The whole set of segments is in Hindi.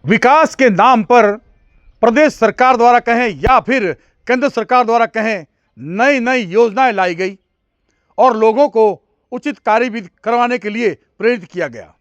विकास के नाम पर प्रदेश सरकार द्वारा कहें या फिर केंद्र सरकार द्वारा कहें, नई नई योजनाएं लाई गई और लोगों को उचित कार्य भी करवाने के लिए प्रेरित किया गया।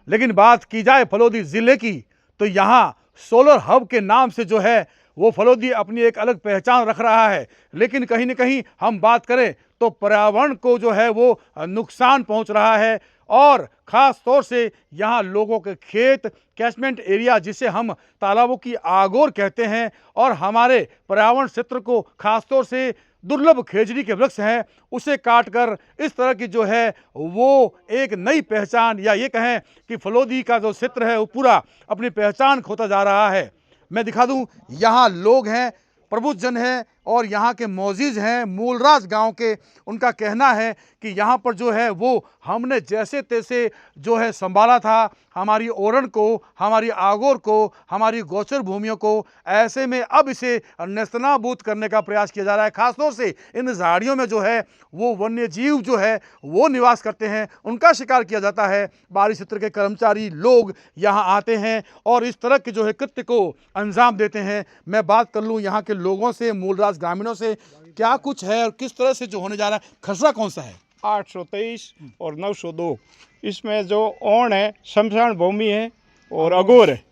लेकिन बात की जाए फलोदी ज़िले की, तो यहाँ सोलर हब के नाम से जो है वो फलोदी अपनी एक अलग पहचान रख रहा है। लेकिन कहीं न कहीं हम बात करें तो पर्यावरण को जो है वो नुकसान पहुंच रहा है और ख़ास तौर से यहाँ लोगों के खेत, कैचमेंट एरिया जिसे हम तालाबों की आगोर कहते हैं, और हमारे पर्यावरण क्षेत्र को खास तौर से दुर्लभ खेजड़ी के वृक्ष हैं, उसे काटकर इस तरह की जो है वो एक नई पहचान, या ये कहें कि फलोदी का जो क्षेत्र है वो पूरा अपनी पहचान खोता जा रहा है। मैं दिखा दूं, यहाँ लोग हैं, प्रबुद्ध जन हैं और यहाँ के मौजीज हैं मूलराज गांव के। उनका कहना है कि यहाँ पर जो है वो हमने जैसे तैसे जो है संभाला था हमारी ओरण को, हमारी आगोर को, हमारी गोचर भूमियों को, ऐसे में अब इसे नेस्तनाबूद करने का प्रयास किया जा रहा है। खासतौर से इन झाड़ियों में जो है वो वन्य जीव जो है वो निवास करते हैं, उनका शिकार किया जाता है। बाहरी क्षेत्र के कर्मचारी लोग यहाँ आते हैं और इस तरह के जो है कृत्य को अंजाम देते हैं। मैं बात कर लूँ यहाँ के लोगों से, मूलराज ग्रामीणों से, क्या कुछ है और किस तरह से जो होने जा रहा है। खसरा कौन सा है? 823 और 902। इसमें जो ओण है शमशान भूमि है और अगोर है,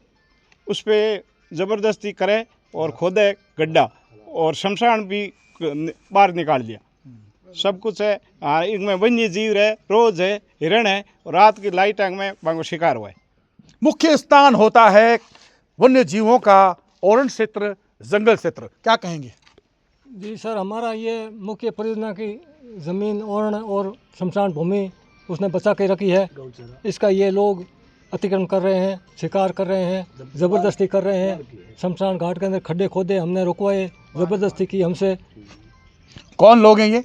उस पर ज़बरदस्ती करे और खोदे गड्ढा और शमशान भी बाहर निकाल दिया। सब कुछ है। हाँ, इनमें वन्य जीव है, रोज है, हिरण है, और रात की लाइट में बांगो शिकार हुआ है। मुख्य स्थान होता है वन्य जीवों का ओरण क्षेत्र, जंगल क्षेत्र। क्या कहेंगे? जी सर, हमारा ये मुख्य परियोजना की ज़मीन ओरण और शमशान भूमि उसने बचा के रखी है। इसका ये लोग अतिक्रमण कर रहे हैं, शिकार कर रहे हैं, ज़बरदस्ती कर रहे हैं। शमशान घाट के अंदर खड्डे खोदे, हमने रुकवाए, ज़बरदस्ती की हमसे। कौन लोग हैं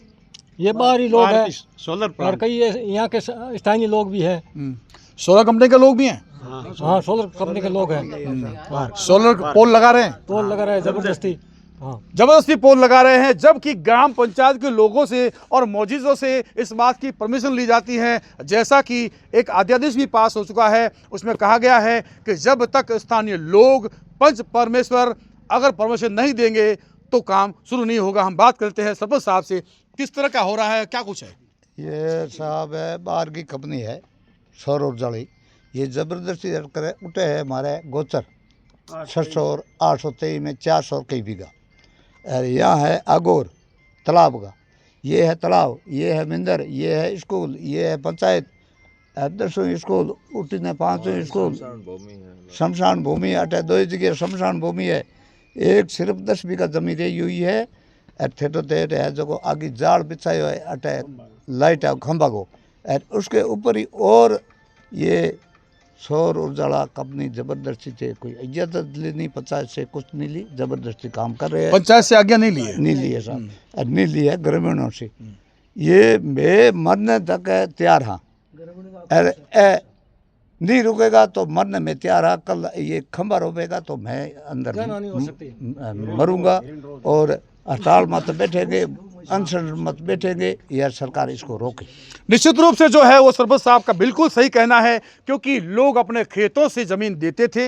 ये बाहरी लोग हैं सोलर और कई यहाँ के स्थानीय लोग भी हैं। सोलर कंपनी के लोग भी हैं? हाँ, सोलर कंपनी के लोग हैं। सोलर पोल लगा रहे हैं, पोल लगा रहे हैं ज़बरदस्ती। हाँ, जबरदस्ती पोल लगा रहे हैं, जबकि ग्राम पंचायत के लोगों से और मौजूदों से इस बात की परमिशन ली जाती है। जैसा कि एक अध्यादेश भी पास हो चुका है, उसमें कहा गया है कि जब तक स्थानीय लोग, पंच परमेश्वर अगर परमिशन नहीं देंगे तो काम शुरू नहीं होगा। हम बात करते हैं सरपंच साहब से, किस तरह का हो रहा है, क्या कुछ है? ये साहब है, बाहर की कंपनी है सौर ऊर्जा वाली। ये ज़बरदस्ती करे उठे है हमारे गोचर 600 और 823 में 400 कई बीघा। यहाँ है अगोर तालाब का, ये है तालाब, ये है मंदिर, ये है स्कूल, ये है पंचायत, 10वीं स्कूल, उठी ने 5वीं स्कूल, शमशान भूमि अटे 2 जगह शमशान भूमि है। एक सिर्फ 10 बीघा जमीन रही हुई है। थेटो तेट है जो आगे जाल बिछाए हुए अटे लाइट है खंभा को, और उसके ऊपर ही और ये सौर ऊर्जा कंपनी जबरदस्ती से कोई इजाजत ली नहीं, पंचायत से कुछ नहीं ली, जबरदस्ती काम कर रहे हैं। पंचायत से आज्ञा नहीं ली है? नहीं ली है साहब, और नहीं ली है ग्रामीणों से। ये मैं मरने तक तैयार हाँ, और नहीं रुकेगा तो मरने में तैयार हाँ। कल ये खंभा रोपेगा तो मैं अंदर मरूंगा, और हड़ताल मत बैठेंगे, अनशन मत बैठेंगे, यह सरकार इसको रोके। निश्चित रूप से जो है वो सरपंच साहब का बिल्कुल सही कहना है, क्योंकि लोग अपने खेतों से जमीन देते थे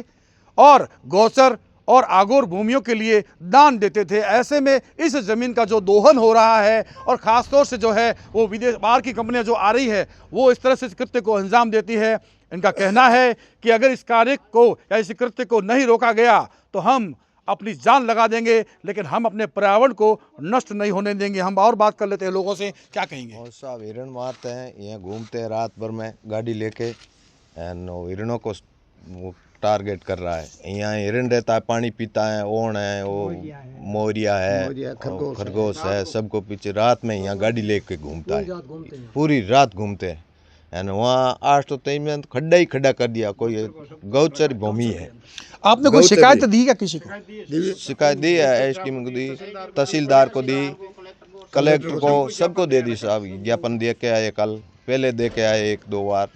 और गोचर और आगोर भूमियों के लिए दान देते थे। ऐसे में इस ज़मीन का जो दोहन हो रहा है, और ख़ास तौर से जो है वो विदेश बाहर की कंपनियां जो आ रही है वो इस तरह से इस कृत्य को अंजाम देती है। इनका कहना है कि अगर इस कार्य को या इस कृत्य को नहीं रोका गया तो हम अपनी जान लगा देंगे, लेकिन हम अपने पर्यावरण को नष्ट नहीं होने देंगे। हम और बात कर लेते हैं लोगों से, क्या कहेंगे? और साहब हिरण मारते हैं, यहाँ घूमते हैं रात भर में गाड़ी लेके, एंड हिरणों को वो टारगेट कर रहा है। यहाँ हिरण रहता है, पानी पीता है, ओण है, वो मोरिया है, खरगोश है, सबको पीछे रात में यहाँ गाड़ी लेके घूमता है, पूरी रात घूमते हैं। एंड वहाँ 823 में खड्डा ही खड्डा कर दिया। कोई गौचर भूमि है। आपने कोई शिकायत दी क्या किसी को? शिकायत दी है, एसडीएम को दी, तहसीलदार को दी, कलेक्टर को, सबको दे दी साहब। ज्ञापन दे के आए, कल पहले दे के आए 1-2 बार,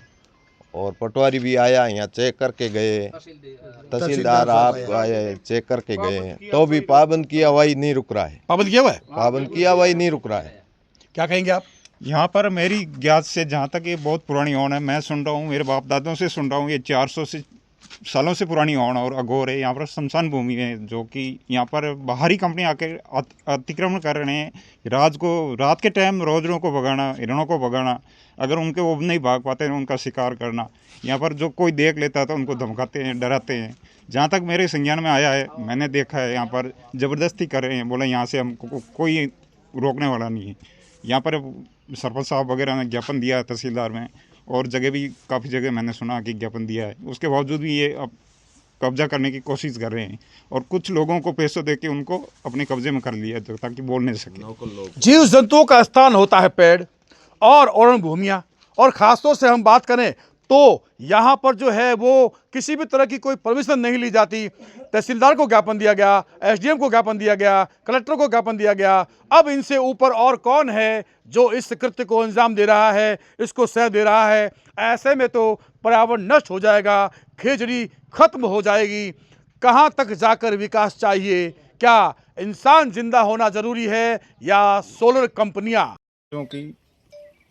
और पटवारी भी आया, यहाँ चेक करके गए, तहसीलदार आप आए, चेक करके गए, तो भी पाबंद किया हुआ ही नहीं रुक रहा है। पाबंद किया हुआ है? पाबंद किया हुआ ही नहीं रुक रहा है। क्या कहेंगे आप? यहाँ पर मेरी ज्ञात से जहाँ तक ये बहुत पुरानी ओण है, मैं सुन रहा हूँ, मेरे बाप दादों से सुन रहा हूँ, ये 400 से सालों से पुरानी ओण और अघोर है। यहाँ पर शमशान भूमि है, जो कि यहाँ पर बाहरी कंपनी आके अतिक्रमण कर रहे हैं। रात के टाइम रोजरों को भगाना, हिरणों को भगाना, अगर उनके वो नहीं भाग पाते हैं उनका शिकार करना। यहाँ पर जो कोई देख लेता है तो उनको धमकाते हैं, डराते हैं। जहाँ तक मेरे संज्ञान में आया है, मैंने देखा है यहाँ पर ज़बरदस्ती कर रहे हैं। बोला यहाँ से हमको कोई रोकने वाला नहीं है। यहाँ पर सरपंच साहब वगैरह ने ज्ञापन दिया है तहसीलदार में, और जगह भी काफ़ी जगह मैंने सुना कि ज्ञापन दिया है। उसके बावजूद भी ये अब कब्जा करने की कोशिश कर रहे हैं, और कुछ लोगों को पैसों दे के उनको अपने कब्जे में कर लिया है ताकि बोल नहीं सके। जीव जंतुओं का स्थान होता है पेड़ और ओरण भूमियाँ, और ख़ासतौर से हम बात करें तो यहाँ पर जो है वो किसी भी तरह की कोई परमिशन नहीं ली जाती। तहसीलदार को ज्ञापन दिया गया, एसडीएम को ज्ञापन दिया गया, कलेक्टर को ज्ञापन दिया गया। अब इनसे ऊपर और कौन है जो इस कृत्य को अंजाम दे रहा है, इसको सह दे रहा है? ऐसे में तो पर्यावरण नष्ट हो जाएगा, खेजड़ी खत्म हो जाएगी। कहाँ तक जाकर विकास चाहिए? क्या इंसान जिंदा होना जरूरी है या सोलर कंपनियां? क्योंकि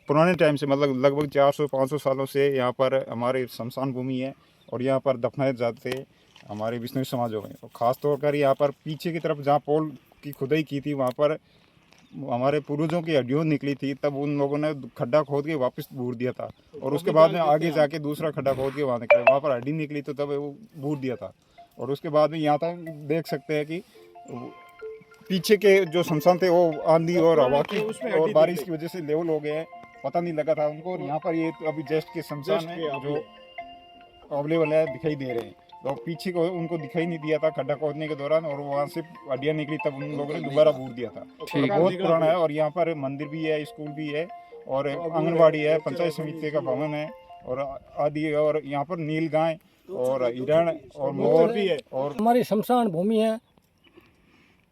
पुराने टाइम से, मतलब लगभग 400-500 सालों से यहाँ पर हमारे शमशान भूमि है, और यहाँ पर दफनाए जाते हमारे विष्णु समाजों में। और ख़ास तौर पर यहाँ पर पीछे की तरफ जहाँ पोल की खुदाई की थी, वहाँ पर हमारे पूर्वजों की हड्डियाँ निकली थी। तब उन लोगों ने खड्डा खोद के वापस बूर दिया था, और उसके बाद में आगे जाके दूसरा खड्डा खोद के वहाँ पर हड्डी निकली, तो तब वो बूर दिया था। और उसके बाद में यहाँ तक देख सकते हैं कि पीछे के जो शमशान थे वो आंधी और हवा की और बारिश की वजह से लेवल हो गए हैं, पता नहीं लगा था उनको। और यहाँ पर ये अभी जस्ट के शमशान है जो अवेलेबल है, दिखाई दे रहे हैं। तो पीछे को उनको दिखाई नहीं दिया था खड्डा खोदने के दौरान, और वहाँ से हड्डियाँ निकली, तब उन लोगों ने दोबारा बूर दिया था। तो बहुत पुराना है। और यहाँ पर मंदिर भी है, स्कूल भी है, और आंगनबाड़ी है, पंचायत समिति का भवन है, और आदि। और यहाँ पर नील गाय और हिरण और मोर भी है। और हमारी शमशान भूमि है,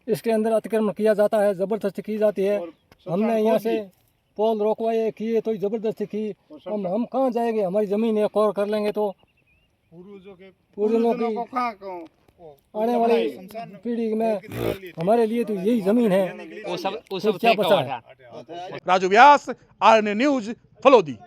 इसके अंदर अतिक्रमण किया जाता है, ज़बरदस्ती की जाती है। हमने यहाँ से पोल रोकवाए किए तो ज़बरदस्ती की। हम कहाँ जाएंगे? हमारी ज़मीन एक और कर लेंगे तो पूर्वजों की आने वाली पीढ़ी में हमारे लिए तो यही ज़मीन है। वो सब क्या बचा है? राजू व्यास, RNA न्यूज, फलोदी।